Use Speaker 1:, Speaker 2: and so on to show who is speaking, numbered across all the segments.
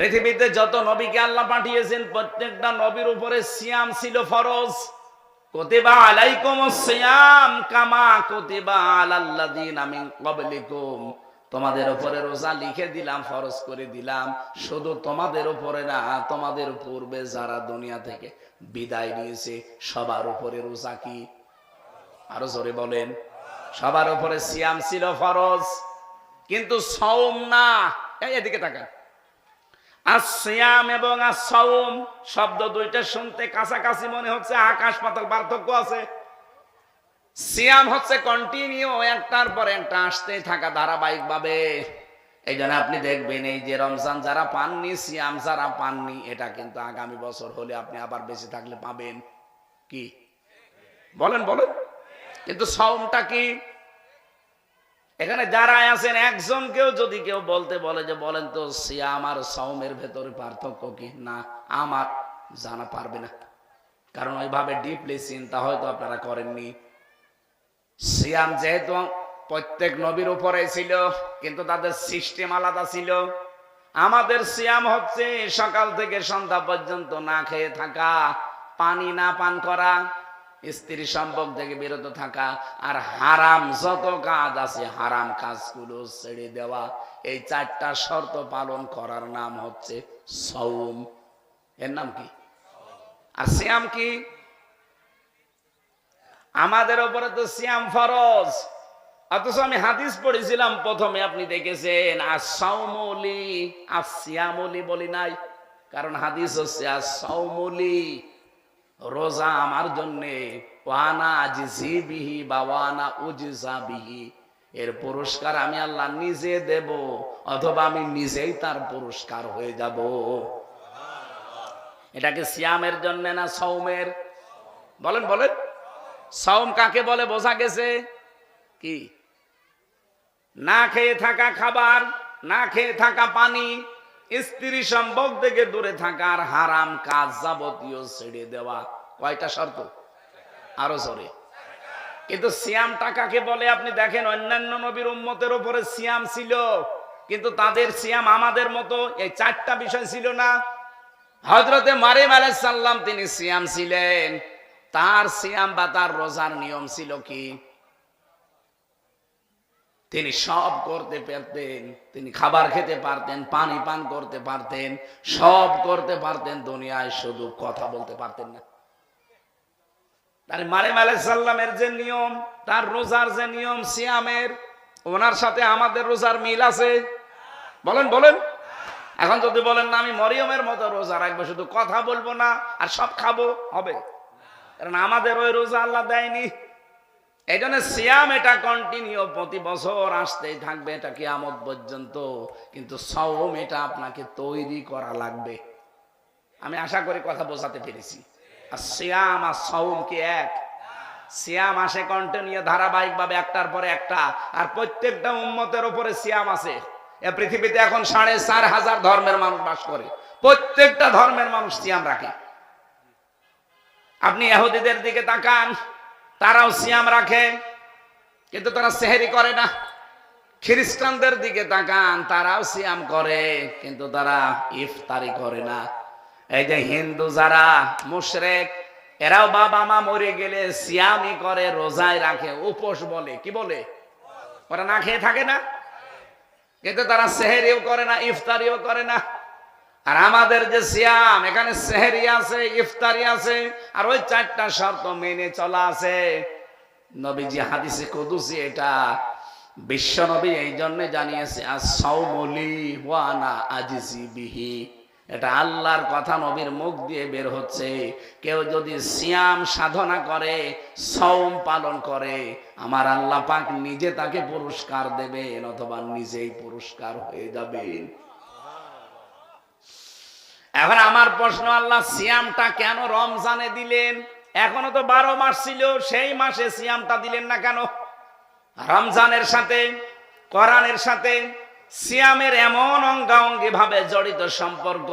Speaker 1: পৃথিবীতে যত নবীকে আল্লাহ পাঠিয়েছেন প্রত্যেকটা নবীর উপরে সিয়াম ছিল ফরজ। কুতিবা আলাইকুমুস সিয়াম কামা কুতিবা আলাল্লাযিনা মিন ক্বাবলিকুম, তোমাদের উপরে রোজা লিখে দিলাম, ফরজ করে দিলাম। শুধু তোমাদের উপরে না, তোমাদের পূর্বে যারা দুনিয়া থেকে বিদায় নিয়েছে সবার উপরে রোজা কি? আরো জোরে বলেন। সবার উপরে সিয়াম ছিল ফরজ, কিন্তু সাওম না। এদিকে তাকান। আসিয়াম এবং আসসাওম শব্দ দুইটা শুনতে কাছাকাছি মনে হচ্ছে, আকাশ পাতাল পার্থক্য আছে। সিয়াম হচ্ছে কন্টিনিউ, একটার পর একটা আসতে থাকা ধারাবাহিক ভাবে। এই জন্য আপনি দেখবেন এই যে রমজান যারা পাননি, সিয়াম যারা পাননি, এটা কিন্তু আগামী বছর হলে আপনি আবার বেঁচে থাকলে পাবেন। কি বলেন বলেন? কিন্তু সাওমটা কি? এখানে যারা আছেন একজনকেও যদি কেউ বলতে বলে যে বলেন তো সিয়াম আর সাওমের ভেতরে পার্থক্য কি, না আমার জানা পারবে না, কারণ ওইভাবে ডিপলি চিন্তা হয়তো আপনারা করেননি। সিয়াম যেহেতু প্রত্যেক নবীর উপরে ছিল, কিন্তু তাদের সিস্টেম আলাদা ছিল। আমাদের সিয়াম হচ্ছে সকাল থেকে সন্ধ্যা পর্যন্ত না খেয়ে থাকা, পানি না পান করা, স্ত্রী সম্পর্ক থেকে বিরত থাকা, আর হারাম যত কাজ আছে হারাম কাজগুলো ছেড়ে দেওয়া। এই চারটা শর্ত পালন করার নাম হচ্ছে সাওম। এর নাম কি? আর সিয়াম কি? আমাদের উপরে তো সিয়াম ফরজ, অথচ আমি হাদিস পড়েছিলাম প্রথমে, আপনি দেখেছেন আস-সাওমুলি আস-সিয়ামুলি বলি নাই, কারণ হাদিস হচ্ছে আস-সাওমুলি, রোজা আমার জন্যে, ওয়ানা আজিজি বিহি বা ওয়ানা উজিজা বিহি, এর পুরস্কার আমি আল্লাহ নিজে দেব, অথবা আমি নিজেই তার পুরস্কার হয়ে যাব। এটাকে সিয়ামের জন্য না সাওমের? বলেন বলেন। সাওম কাকে বলে বোঝা গেছে? কি? না খেয়ে থাকা খাবার, না খেয়ে থাকা পানি, স্ত্রী সম্পর্ক থেকে দূরে থাকার, হারাম কাজ যাবতীয় ছেড়ে দেওয়া। কয়টা শর্ত? আরো জোরে। কিন্তু সিয়ামটা কাকে বলে? আপনি দেখেন অন্যান্য নবীর উম্মতের উপরে সিয়াম ছিল, কিন্তু তাদের সিয়াম আমাদের মতো এই চারটা বিষয় ছিল না। হযরতে মারিয়াম আলাইহিস সালাম তিনি সিয়াম ছিলেন, তার সিয়াম বা তার রোজার নিয়ম ছিল কি? তিনি সব করতে পারতেন, তিনি খাবার খেতে পারতেন, পানি পান করতে পারতেন, সব করতে পারতেন দুনিয়ায়, শুধু কথা বলতে পারতেন না। তাহলে মারিয়াম আলাইহিস সালামের যে নিয়ম, তার রোজার যে নিয়ম সিয়ামের, ওনার সাথে আমাদের রোজার মিল আছে? বলেন বলেন। এখন যদি বলেন না আমি মরিয়মের মতো রোজা রাখবো, শুধু কথা বলবো না আর সব খাবো, হবে? কারণ আমাদের ওই রোজা আল্লাহ দেয়নি। এই জন্য সিয়াম এটা কন্টিনিউ, প্রতি বছর আসতেই থাকবে, এটা কিয়ামত পর্যন্ত। কিন্তু সাওম এটা আপনাকে তৈরি করা লাগবে। আমি আশা করি কথা বোঝাতে পেরেছি। আর সিয়াম আর সাওম কি এক? সিয়াম আসে কন্টিনিউ ধারাবাহিক ভাবে, একটার পরে একটা, আর প্রত্যেকটা উম্মতের উপরে সিয়াম আছে। এ পৃথিবীতে এখন ৪৫০০ ধর্মের মানুষ বাস করে, প্রত্যেকটা ধর্মের মানুষ সিয়াম রাখে। আপনি ইহুদিদের দিকে তাকান, তারাও সিয়াম রাখে, কিন্তু তারা সেহরি করে না। খ্রিস্টানদের দিকে তাকান, তারাও সিয়াম করে, কিন্তু তারা ইফতারি করে না। এই যে হিন্দু যারা মুশরিক, এরাও বাবা মা মরে গেলে সিয়ামই করে, রোজায় রাখে, উপোস বলে। কি বলে? ওরা না খেয়ে থাকে না, কিন্তু তারা সেহরিও করে না, ইফতারিও করে না। আর আমাদের যে সিয়াম, এখানে সেহরি আছে, ইফতারি আছে, আর ওই চারটা শর্ত মেনে চলা আছে। নবীজি হাদিসে কুদসি, এটা বিশ্ব নবী এই জন্য জানিয়েছে আস-সাওমুলি ওয়া আনা আজিজি বিহি, এটা আল্লাহর কথা নবীর মুখ দিয়ে বের হচ্ছে। কেউ যদি সিয়াম সাধনা করে, সাওম পালন করে, আমার আল্লাহ পাক নিজে তাকে পুরস্কার দেবেন, অথবা নিজেই পুরস্কার হয়ে যাবেন। এখন আমার প্রশ্ন, আল্লাহ সিয়ামটা কেন রমজানে দিলেন? এখনো তো 12 মাস ছিল, সেই মাসে সিয়ামটা দিলেন না কেন? রমজানের সাথে, কোরআনের সাথে সিয়ামের এমন অঙ্গাঙ্গি ভাবে জড়িত সম্পর্ক,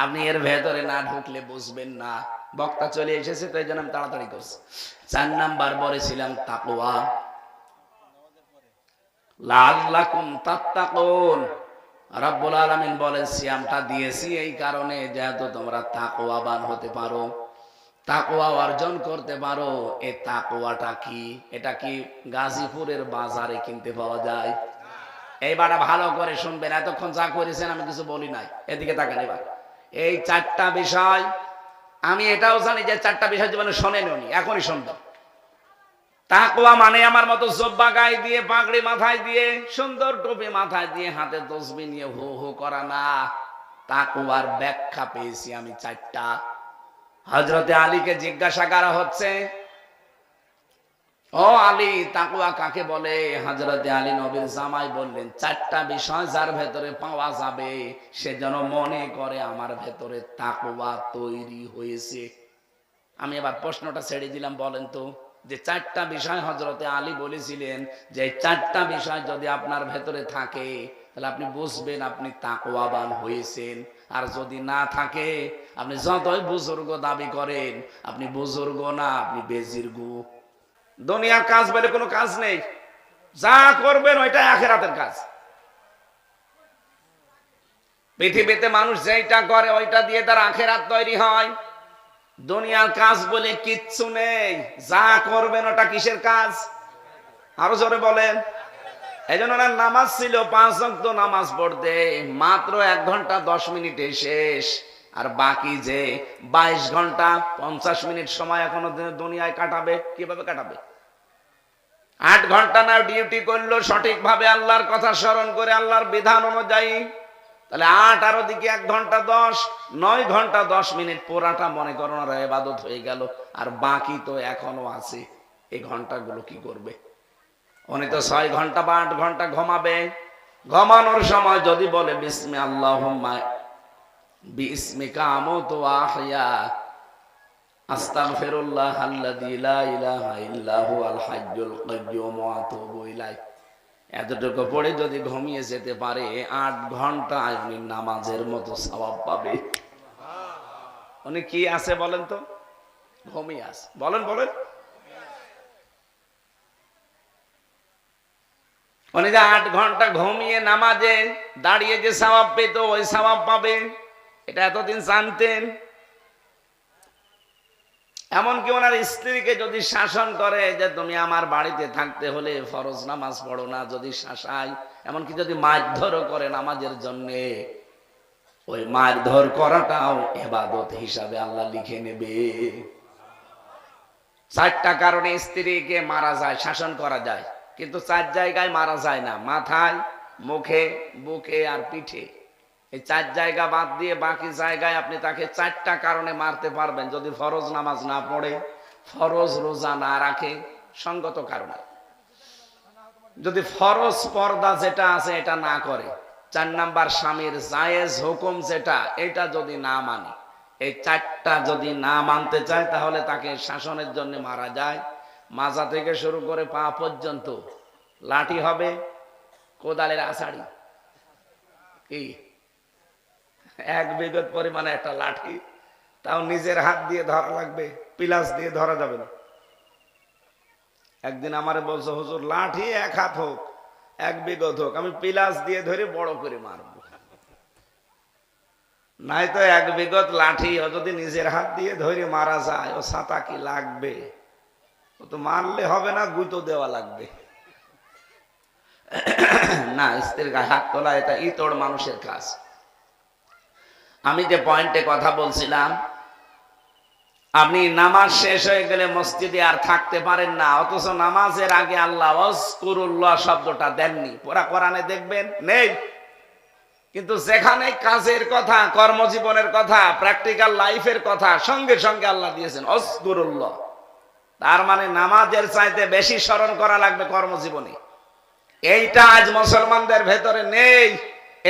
Speaker 1: আপনি এর ভেতরে না ঢুকলে বুঝবেন না। বক্তা চলে এসেছে তো এই জন্য আমি তাড়াতাড়ি করছি। 4 নাম্বার বলেছিলাম তাকওয়া, লাআল্লাকুম তাত্তাকুন, রব্বুল আলামিন বলেন সিয়ামটা দিয়েছি এই কারণে যেহেতু তোমরা তাকওয়াবান হতে পারো, তাকওয়া অর্জন করতে পারো। এই তাকওয়াটা কি? এটা কি গাজীপুরের বাজারে কিনতে পাওয়া যায়? এইবারটা ভালো করে শুনবেন, এতক্ষণ যা করেছেন আমি কিছু বলি নাই, এদিকে তাকান। এবার এই চারটা বিষয়, আমি এটাও জানি যে চারটা বিষয় জীবনে শোনেন উনি, এখনই শুনবেন। তাকওয়া মানে আমার মতো জব্বা গায়ে দিয়ে, পাগড়ি মাথায় দিয়ে, সুন্দর টুপি মাথায় দিয়ে, হাতে তসবিহ নিয়ে হো হো করা না। তাকওয়ার ব্যাখ্যা পেয়েছি আমি চারটা। হযরতে আলীকে জিজ্ঞাসা করা হচ্ছে, ও আলী, তাকওয়া কাকে বলে? হযরতে আলী নবীর জামাই বললেন, চারটা বিষয় যার ভেতরে পাওয়া যাবে সে যেন মনে করে আমার ভেতরে তাকওয়া তৈরি হয়েছে। আমি এবার প্রশ্নটা ছেড়ে দিলাম, বলেন তো, যে চারটা বিষয় হযরতে আলী বলেছিলেন যে চারটা বিষয় যদি আপনার ভেতরে থাকে তাহলে আপনি বুঝবেন আপনি তাকওয়াবান হয়েছেন। আর যদি না থাকে, আপনি যতই বুজুর্গ দাবি করেন, আপনি বুজুর্গ না, আপনি বেজিরগু। দুনিয়ার কাজ বলে কোনো কাজ নেই, যা করবেন ওইটা আখিরাতের কাজ। পৃথিবীতে মানুষ যেটা করে ওইটা দিয়ে তার আখিরাত তৈরি হয়। দুনিয়ার কাজ বলে কিচ্ছু নেই, যা করবেন ওটা কিসের কাজ? আরো জোরে বলেন। এই জন্য নামাজ ছিল 5 ওয়াক্ত নামাজ পড়তে মাত্র 1 ঘন্টা 10 মিনিটে শেষ। আর বাকি যে 22 ঘন্টা 50 মিনিট সময় এখনো দুনিয়ায় কাটাবে, কিভাবে কাটাবে? 8 ঘন্টা না ডিউটি করলো সঠিকভাবে আল্লাহর কথা স্মরণ করে, আল্লাহর বিধান অনুযায়ী, তাহলে 8 আর ওদিকে 1 ঘন্টা 10, 9 ঘন্টা 10 মিনিট পুরাটা মনে করোনা ইবাদত হয়ে গেল। আর বাকি তো এখনো আছে, এই ঘন্টাগুলো কি করবে? উনি তো 6 ঘন্টা বা 8 ঘন্টা ঘুমাবে। ঘুমানোর সময় যদি বলে বিসমি আল্লাহুম্মা বিসমিকা আমুতু ওয়া আহইয়া আস্তাগফিরুল্লাহ আল্লাযী লা ইলাহা ইল্লা হুয়াল হাইয়্যুল কাইয়্যুম ওয়া আতুবু ইলাইহি, এতটুকু পড়ে যদি ঘুমিয়ে যেতে পারে 8 ঘন্টা উনি নামাজের মতো সওয়াব পাবে। উনি কি আছে বলেন তো? ঘুমিয়ে আছে। বলেন বলেন। উনি যে 8 ঘন্টা ঘুমিয়ে নামাজে দাঁড়িয়ে যে সওয়াব পেত, ওই সওয়াব পাবে, এটা এতদিন জানতেন? এমনকি ওনার স্ত্রীকে যদি শাসন করে যে তুমি আমার বাড়িতে থাকতে হলে ফরজ নামাজ পড়ো না, যদি শাসায়, এমনকি যদি মারধরও করে নামাজের জন্য, ওই মারধর করাটাও ইবাদত হিসাবে আল্লাহ লিখে নেবে। 4টা কারণে স্ত্রীকে মারা যায়, শাসন করা যায়, কিন্তু 4 জায়গায় মারা যায় না, মাথায়, মুখে, বুকে আর পিঠে। এই 4 জায়গা বাদ দিয়ে বাকি জায়গায় আপনি তাকে 4টা কারণে মারতে পারবেন, যদি ফরজ নামাজ না পড়ে, ফরজ রোজা না রাখে, সঙ্গত কারণে। যদি ফরজ পর্দা যেটা আছে এটা না করে, 4 নাম্বার স্বামীর জায়েজ হুকুম যেটা, এটা যদি না মানে, এই 4টা যদি না মানতে চায় তাহলে তাকে শাসনের জন্য মারা যায়। মাজা থেকে শুরু করে পা পর্যন্ত লাঠি হবে, কোদালের আছাড়ি, কি 1 বিঘত পরিমাণে একটা লাঠি, তাও নিজের হাত দিয়ে ধরা লাগবে, পিলাস দিয়ে ধরা যাবে না। একদিন আমারে বলছে, হুজুর লাঠি 1 হাত হোক, 1 বিঘত হোক, আমি পিলাস দিয়ে ধরে বড় করে মারব। নাই তো 1 বিঘত লাঠি ও যদি নিজের হাত দিয়ে ধরে মারা যায়, ও ছাতা কি লাগবে? ও তো মারলে হবে না, গুঁতো দেওয়া লাগবে। না, স্ত্রীর গায়ে হাত তোলা এটা ইতর মানুষের কাজ। আমি যে পয়েন্টে কথা বলছিলাম, আপনি নামাজ শেষ হয়ে গেলে মসজিদে আর থাকতে পারেন না, অথচ নামাজের আগে আল্লাহ ওয়াজকুরুল্লাহ শব্দটা দেননি। পুরা কোরআনে দেখবেন নেই, কিন্তু যেখানে কাজের কথা, কর্মজীবনের কথা, প্র্যাকটিক্যাল লাইফের কথা সঙ্গে সঙ্গে আল্লাহ দিয়েছেন ওয়াজকুরুল্লাহ। তার মানে নামাজের চাইতে বেশি স্মরণ করা লাগবে কর্মজীবনে। এইটা আজ মুসলমানদের ভেতরে নেই,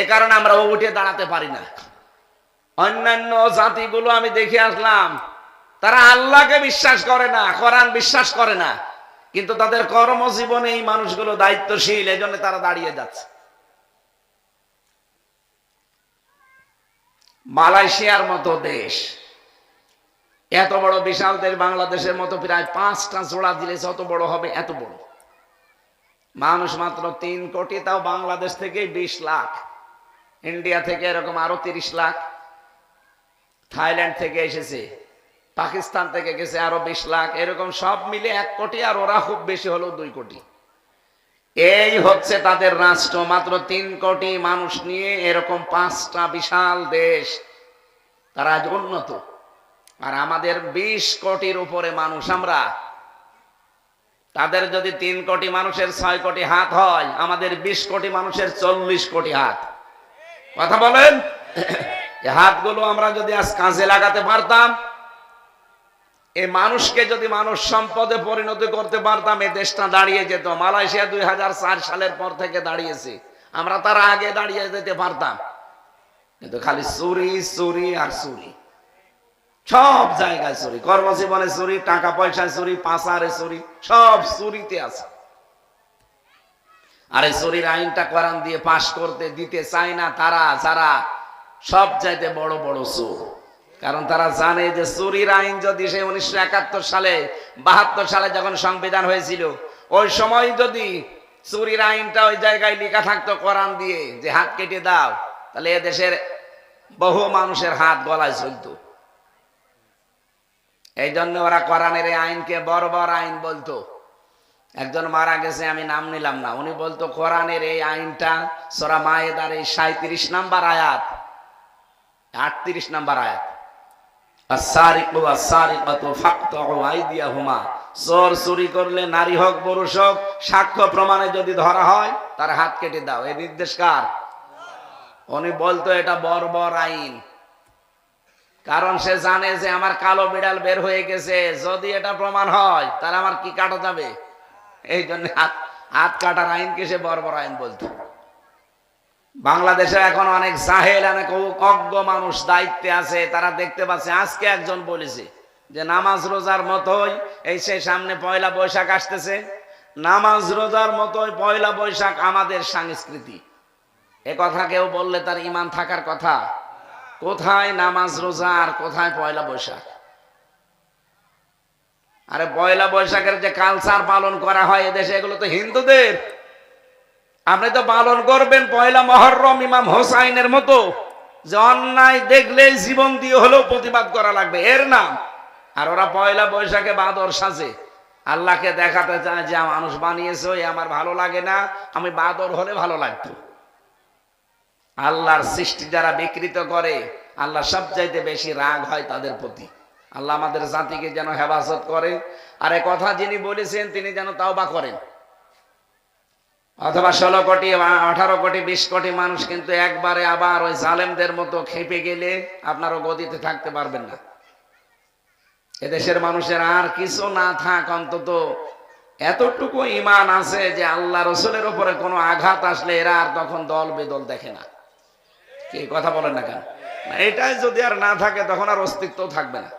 Speaker 1: এ কারণে আমরা উঠে দাঁড়াতে পারি না। অন্যান্য জাতিগুলো আমি দেখে আসলাম, তারা আল্লাহকে বিশ্বাস করে না, কোরআন বিশ্বাস করে না, কিন্তু তাদের কর্মজীবনে এই মানুষগুলো দায়িত্বশীল, এজন্য তারা দাঁড়িয়ে যাচ্ছে। মালয়েশিয়ার মতো দেশ, এত বড় বিশাল দেশ, বাংলাদেশের মতো প্রায় 5টা জোড়া দিলে যত বড় হবে, এত বড় মানুষ মাত্র 3 কোটি, তাও বাংলাদেশ থেকে 20 লাখ। ইন্ডিয়া থেকে এরকম আরো 30 লাখ, থাইল্যান্ড থেকে এসেছে, পাকিস্তান থেকে গেছে আরো 20 লাখ, এরকম সব মিলে 1 কোটি, আর ওরা খুব বেশি হলো 2 কোটি। এই হচ্ছে তাদের রাষ্ট্র। মাত্র 3 কোটি মানুষ নিয়ে এরকম 5টা বিশাল দেশ, তারা আজ উন্নত। আর আমাদের 20 কোটির উপরে মানুষ আমরা। তাদের যদি 3 কোটি মানুষের 6 কোটি হাত হয়, আমাদের 20 কোটি মানুষের 40 কোটি হাত। কথা বলেন? এই হাতগুলো আমরা যদি আজ কাজে লাগাতে পারতাম, এই মানুষকে যদি মানুষ সম্পদে পরিণত করতে পারতাম, এই দেশটা দাঁড়িয়ে যেত। মালয়েশিয়া 2004 সালের পর থেকে দাঁড়িয়েছে, আমরা তার আগে দাঁড়িয়ে যেতে পারতাম। কিন্তু খালি চুরি চুরি আর চুরি, সব জায়গায় চুরি, কর্মজীবনে চুরি, টাকা পয়সায় চুরি, পাচারে চুরি, সব চুরিতে আছে। আর এই চুরির আইনটা কোরআন দিয়ে পাশ করতে দিতে চায় না তারা, যারা সব চাইতে বড় বড় চোর। কারণ তারা জানে যে চুরির আইন যদি সেই 1971 সালে 72 সালে যখন সংবিধান হয়েছিল, ওই সময় যদি চুরির আইনটা ওই জায়গায় লেখা থাকতো কোরআন দিয়ে যে হাত কেটে দাও, তাহলে এদেশের বহু মানুষের হাত গলায় চলতো। এই জন্য ওরা কোরআনের এই আইনকে বর্বর আইন বলতো। একজন মারা গেছে, আমি নাম নিলাম না, উনি বলতো কোরআনের এই আইনটা সূরা মায়েদার এই 37 নাম্বার আয়াত, 38 নাম্বার আয়াত, আস-সারিকু ওয়াস-সারিকাতু ফাকতাউ আইদিয়াহুমা, চোর চুরি করলে নারী হোক পুরুষ হোক, সাক্ষ্য প্রমাণে যদি ধরা হয় তার হাত কেটে দাও। এই নির্দেশ কার? উনি বলতো এটা বর্বর আইন। কারণ সে জানে যে আমার কালো বিড়াল বের হয়ে গেছে, যদি এটা প্রমাণ হয় তাহলে আমার কি কাটা যাবে। এই জন্য হাত কাটার আইনকে সে বর্বর আইন বলতো। বাংলাদেশে এখন অনেক জাহেল, অনেক অজ্ঞ মানুষ দায়িত্বে আছে, তারা দেখতে পাচ্ছে। আজকে একজন বলেছে যে নামাজ রোজার মতোই এই সে সামনে পয়লা বৈশাখ আসতেছে, নামাজ রোজার মতোই পয়লা বৈশাখ আমাদের সংস্কৃতি। এ কথা কেউ বললে তার ঈমান থাকার কথা? কোথায় নামাজ রোজা আর কোথায় পয়লা বৈশাখ? আরে পয়লা বৈশাখের যে কালচার পালন করা হয় এদেশে, এগুলো তো হিন্দুদের। আপনি তো পালন করবেন পয়লা মহররম ইমাম হোসাইনের মতো, যে অন্যায় দেখলেই জীবন দিয়ে হলেও প্রতিবাদ করা লাগবে, এর নাম। আর ওরা পয়লা বৈশাখে বাদর সাজে, আল্লাহকে দেখাতে চায় যে মানুষ বানিয়েছে, আমার ভালো লাগে না, আমি বাদর হলে ভালো লাগতো। আল্লাহর সৃষ্টি যারা বিকৃত করে, আল্লাহ সবচাইতে বেশি রাগ হয় তাদের প্রতি। আল্লাহ আমাদের জাতিকে যেন হেফাজত করে, আর এ কথা যিনি বলেছেন তিনি যেন তাওবা করেন। অথবা 16 কোটি 18 কোটি 20 কোটি মানুষ কিন্তু একবারে আবার ওই জালেমদের মতো খেপে গেলে আপনারও গদিতে থাকতে পারবেন না। এদেশের মানুষের আর কিছু না থাক, অন্তত এতটুকু ঈমান আছে যে আল্লাহ রসুলের উপরে কোনো আঘাত আসলে এরা আর তখন দল বেদল দেখে না। কি কথা বলেন না কেন? এটাই যদি আর না থাকে তখন আর অস্তিত্ব থাকবে না।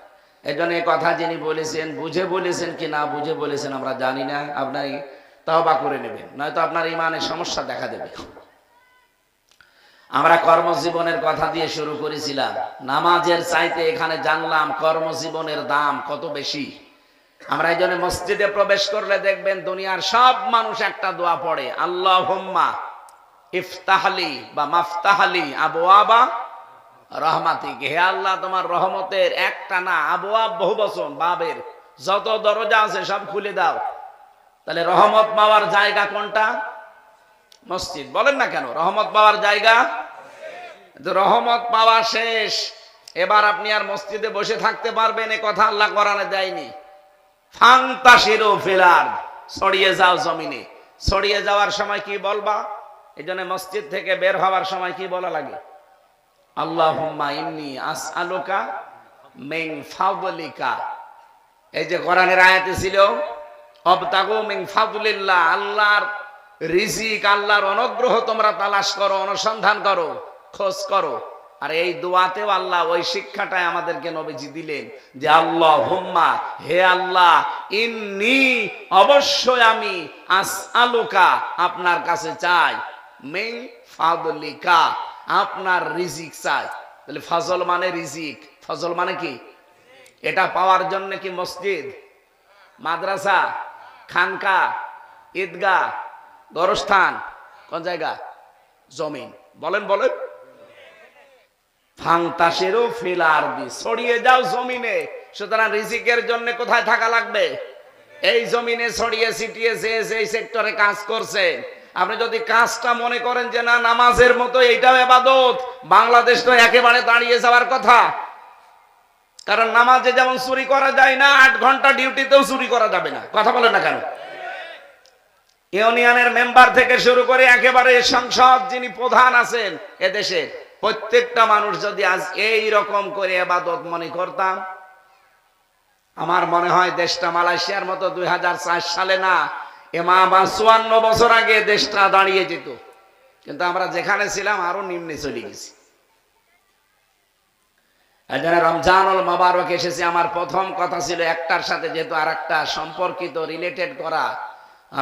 Speaker 1: এই জন্য এই কথা যিনি বলেছেন, বুঝে বলেছেন কি না বুঝে বলেছেন আমরা জানি না, আপনারই তওবা করে নেবেন, নয়তো আপনার ঈমানের সমস্যা দেখা দেবে। আমরা কর্মজীবনের কথা দিয়ে শুরু করেছিলাম, নামাজের চাইতে এখানে জানলাম কর্মজীবনের দাম কত বেশি। আমরা এই জন্য মসজিদে প্রবেশ করলে দেখবেন দুনিয়ার সব মানুষ একটা দোয়া পড়ে, আল্লাহুম্মা ইফতাহলি বা মাফতাহলি আবওয়াবা রহমাতিক। হে আল্লাহ, তোমার রহমতের একটা না, আবওয়াব বহু বচন, বাবের যত দরজা আছে সব খুলে দাও। তাহলে রহমত পাওয়ার জায়গা কোনটা? মসজিদ। বলেন না কেন? রহমত পাওয়ার জায়গা। রহমত পাওয়া শেষ, এবার আপনি আর মসজিদে বসে থাকতে পারবেন এ কথা আল্লাহ কোরআনে দেয়নি। ফান্তাশিরু ফিল আরদ, ছড়িয়ে যাও জমিনে। ছড়িয়ে যাওয়ার সময় কি বলবা? এই জন্য মসজিদ থেকে বের হওয়ার সময় কি বলা লাগে? আল্লাহুম্মা ইন্নী আসআলুকা মিন ফাদলিকা। এই যে কোরআনের আয়াতে ছিল অবতাগু মিন ফাদলিল্লাহ, আল্লাহর রিজিক, আল্লাহর অনুগ্রহ তোমরা তালাশ করো, অনুসন্ধান করো, খোঁজ করো। আর এই দোয়াতেও আল্লাহ ওই শিক্ষাটাই আমাদেরকে নবীজি দিলেন যে আল্লাহুম্মা, হে আল্লাহ, ইন্নী, অবশ্যই আমি, আসআলুকা, আপনার কাছে চাই, মিন ফাদলিকা, আপনার রিজিক চাই। তাহলে ফজল মানে রিজিক, ফজল মানে কি? এটা পাওয়ার জন্য কি মসজিদ, মাদ্রাসা, খানকা, ঈদগাহ, গোরস্থান, কোন জায়গা? জমিন। বলেন বলেন, ফান্তাসিরু ফিল আরদি, ছড়িয়ে যাও জমিনে। সুতরাং রিজিকের জন্য কোথায় থাকা লাগবে? এই জমিনে ছড়িয়ে ছিটিয়ে যে এই সেক্টরে কাজ করছে। আপনি যদি কাজটা মনে করেন যে না নামাজের মতো এইটাও ইবাদত, বাংলাদেশ তো একেবারে দাঁড়িয়ে যাওয়ার কথা। কারণ নামাজে যেমন চুরি করা যায় না, 8 ঘন্টা ডিউটিতেও চুরি করা যাবে না। কথা বলেন না কেন? ইউনিয়নের মেম্বার থেকে শুরু করে একেবারে সংসদ যিনি প্রধান আছেন এদেশে, প্রত্যেকটা মানুষ যদি আজ এই রকম করে ইবাদত মনে করতাম, আমার মনে হয় দেশটা মালয়েশিয়ার মতো 2004 সালে না, এমা 54 বছর আগে দেশটা দাঁড়িয়ে যেত। কিন্তু আমরা যেখানে ছিলাম আরো নিম্নে চলে গেছি। রমজানুল মোবারক এসেছে, আমার প্রথম কথা ছিল একটার সাথে যেহেতু আর একটা সম্পর্কিত, রিলেটেড করা।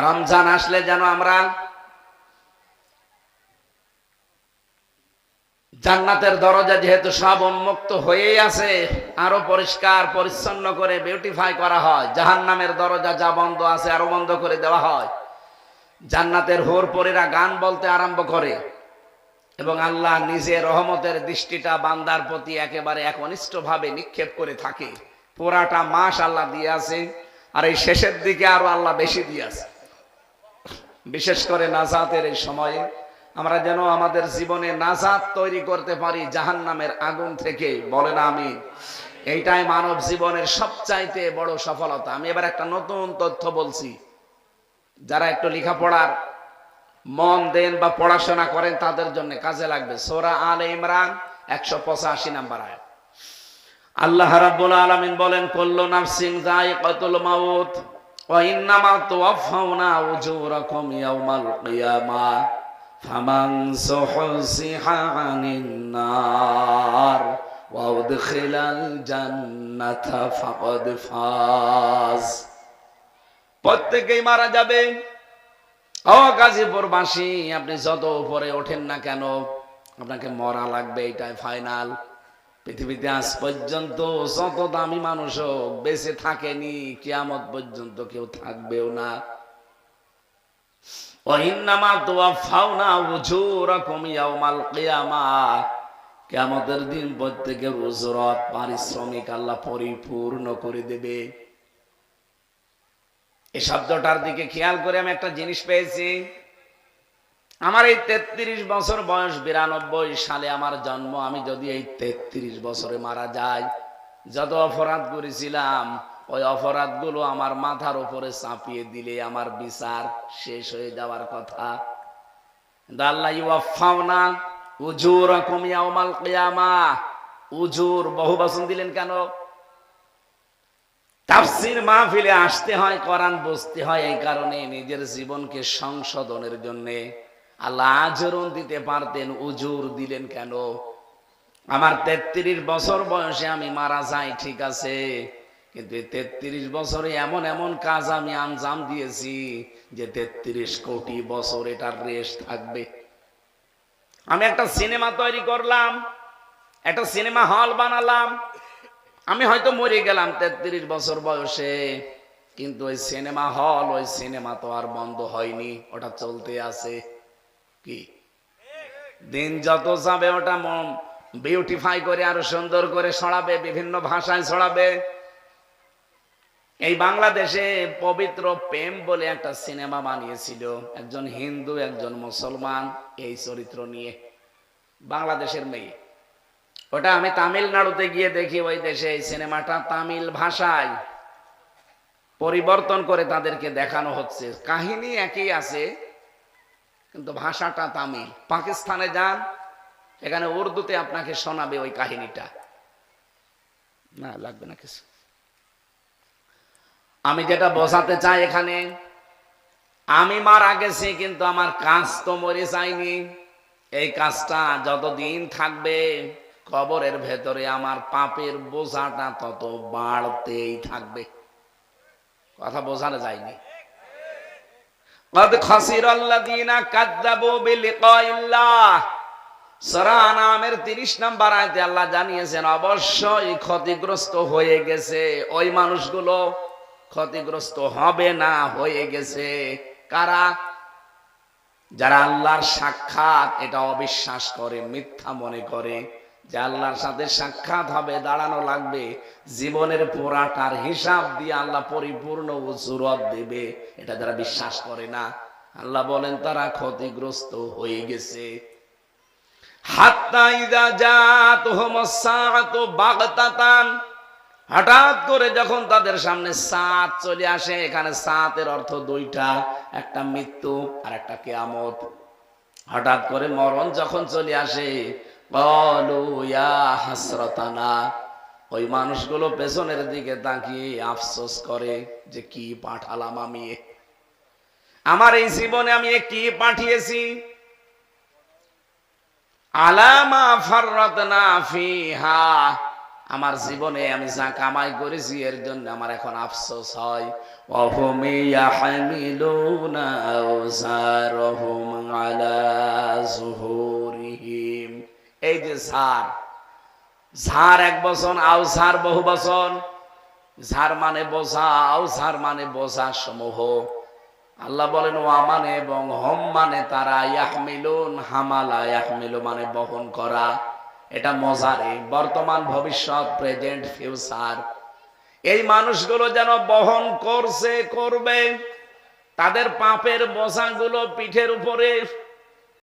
Speaker 1: রমজান আসলে যেন আমরা জান্নাতের দরজা যেহেতু সব উন্মুক্ত হয়েই আছে, আরো পরিষ্কার পরিচ্ছন্ন করে বিউটিফাই করা হয়। জাহান্নামের দরজা যা বন্ধ আছে আরো বন্ধ করে দেওয়া হয়। জান্নাতের হুর পরীরা গান বলতে আরম্ভ করে এবং আল্লাহ নিজে রহমতের দৃষ্টিটা বান্দার প্রতি একেবারে একনিষ্ঠ ভাবে নিক্ষেপ করে থাকে। পুরাটা মাস আল্লাহ দিয়ে আছে, আর এই শেষের দিকে আরো আল্লাহ বেশি দিয়ে আছে। বিশেষ করে নাজাতের এই সময়ে আমরা যেন আমাদের জীবনে নাজাত তৈরি করতে পারি জাহান্নামের আগুন থেকে। বলেন আমিন। এইটাই মানব জীবনের সবচাইতে বড় সফলতা। আমি এবার একটা নতুন তথ্য বলছি, যারা একটু লেখাপড়ার মন দেন বা পড়াশোনা করেন তাদের জন্য কাজে লাগবে। সূরা আলে ইমরান 185 নম্বর আয়াত। আল্লাহ রাব্বুল আলামিন বলেন, কুল্লু নাফসিন যায়িকাতুল মাউত ওয়া ইন্নামা তুওয়াফাউনা উজুরাকুম ইয়াওমাল কিয়ামাহ ফামান যুহজিহা আনিন নার ওয়া উদখিলাল জান্নাতা ফাকাদ ফাজ। প্রত্যেকেই মারা যাবে। ও গাজীপুরবাসী, আপনি যত উপরে ওঠেন না কেন আপনাকে মরা লাগবে, এটাই ফাইনাল। পৃথিবীতে আজ পর্যন্ত যত দামি মানুষ হোক বেঁচে থাকেনি, কিয়ামত পর্যন্ত কেউ থাকবেও না। ওয়াইন্নামা তুওয়াফাউনা উজুরাকুম ইয়াওমাল কিয়ামাহ, কিয়ামতের দিন প্রত্যেকের উজরত পারিশ্রমিক আল্লাহ পরিপূর্ণ করে দেবে। এই শব্দটার দিকে খেয়াল করে আমি একটা জিনিস পেয়েছি। আমার এই 33 বছর বয়স, 92 সালে আমার জন্ম। আমি যদি এই 33 বছরে মারা যাই, যত অপরাধ করেছিলাম ওই অপরাধগুলো আমার মাথার উপরে চাপিয়ে দিলে আমার বিচার শেষ হয়ে যাওয়ার কথা। আল্লাহ ইউওয়াফাউনা উজুরাকুম ইয়াওমাল কিয়ামাহ, উজুর বহুবচন দিলেন কেন? তাফসীর মাহফিলে আসতে হয়, কোরআন বুঝতে হয়, এই কারণে নিজের জীবনকে সংশোধনের জন্য। আল্লাহ আজরুন দিতে পারতেন, উজুর দিলেন কেন? আমার 33 বছর বয়সে আমি মারা যাই, ঠিক আছে, কিন্তু 33 বছরে এমন এমন কাজ আমি আঞ্জাম দিয়েছি যে 33 কোটি বছর এটার রেশ থাকবে। আমি একটা সিনেমা তৈরি করলাম, একটা সিনেমা হল বানালাম। আমি হয়তো মরে গেলাম 33 বছর বয়সে, কিন্তু ওই সিনেমা হল, ওই সিনেমা তো আর বন্ধ হয়নি, ওটা চলতে আছে। কি দিন যত যাবে ওটা বিউটিফাই করে আরো সুন্দর করে ছড়াবে, বিভিন্ন ভাষায় ছড়াবে। এই বাংলাদেশে পবিত্র প্রেম বলে একটা সিনেমা বানিয়েছিল, একজন হিন্দু একজন মুসলমান, এই চরিত্র নিয়ে, বাংলাদেশের মেয়ে। ওটা আমি তামিলনাড়ুতে গিয়ে দেখি, ওই দেশে এই সিনেমাটা তামিল ভাষায় পরিবর্তন করে তাদেরকে দেখানো হচ্ছে। কাহিনী একই আছে কিন্তু ভাষাটা তামিল। পাকিস্তানে যান, এখানে উর্দুতে আপনাকে শোনাবে ওই কাহিনীটা। না লাগবে না কিছু। আমি যেটা বোঝাতে চাই এখানে, আমি মারা গেছি কিন্তু আমার কাজ তো মরে যায়নি। এই কাজটা যতদিন থাকবে কবরের ভেতরে আমার পাপের বোঝাটা তত বাড়তেই থাকবে। কথা বোঝানো যায়নি। قد خسر الذين كذبوا بلقاء الله, সূরা আনামের 30 নম্বর আয়াতে আল্লাহ জানিয়েছেন অবশ্যই ক্ষতিগ্রস্ত হয়ে গেছে ওই মানুষগুলো। ক্ষতিগ্রস্ত হবে না, হয়ে গেছে। কারা? যারা আল্লাহর সাক্ষাৎ এটা অবিশ্বাস করে, মিথ্যা মনে করে, যে আল্লাহর সাথে সাক্ষাৎ হবে, দাঁড়ানো লাগবে, জীবনের পুরাটার হিসাব দিয়ে আল্লাহ পরিপূর্ণ উজুরত দেবে, এটা যারা বিশ্বাস করে না, আল্লাহ বলেন তারা ক্ষতিগ্রস্ত হয়ে গেছে। হাত্তা ইযা জাতুহুমুস সাআতু বাগতাতান, হঠাৎ করে যখন তাদের সামনে সাত চলে আসে, এখানে সাতের অর্থ দুইটা, একটা মৃত্যু আর একটা কিয়ামত। হঠাৎ করে মরণ যখন চলে আসে, ক্বালু ইয়া হাসরাতানা, ওই মানুষগুলো পেছনের দিকে তাকিয়ে আফসোস করে যে কি পাঠালাম আমি, আমার এই জীবনে আমি কি পাঠিয়েছি। আলামা ফাররাতনা ফিহা, আমার জীবনে আমি যা কামাই করেছি এর জন্য আমার এখন আফসোস হয়। ওয়াহুম ইয়াহমিলুনা আওজারহুম আলা যুহুরিহিম, এই যে ঝাড়, ঝাড় এক বচন, আওজার বহু বচন। ঝাড় মানে বোঝা, আওজার মানে বোঝা সমূহ। আল্লাহ বলেন ওয়া মানে এবং হম মানে তারা, ইয়াহমিলুন হামালা, ইয়াহমিলু মানে বহন করা, এটা মজারে, বর্তমান ভবিষ্যৎ প্রেজেন্ট ফিউচার। এই মানুষগুলো যেন বহন করছে, করবে তাদের পাপের বোঝাগুলো পিঠের উপরে।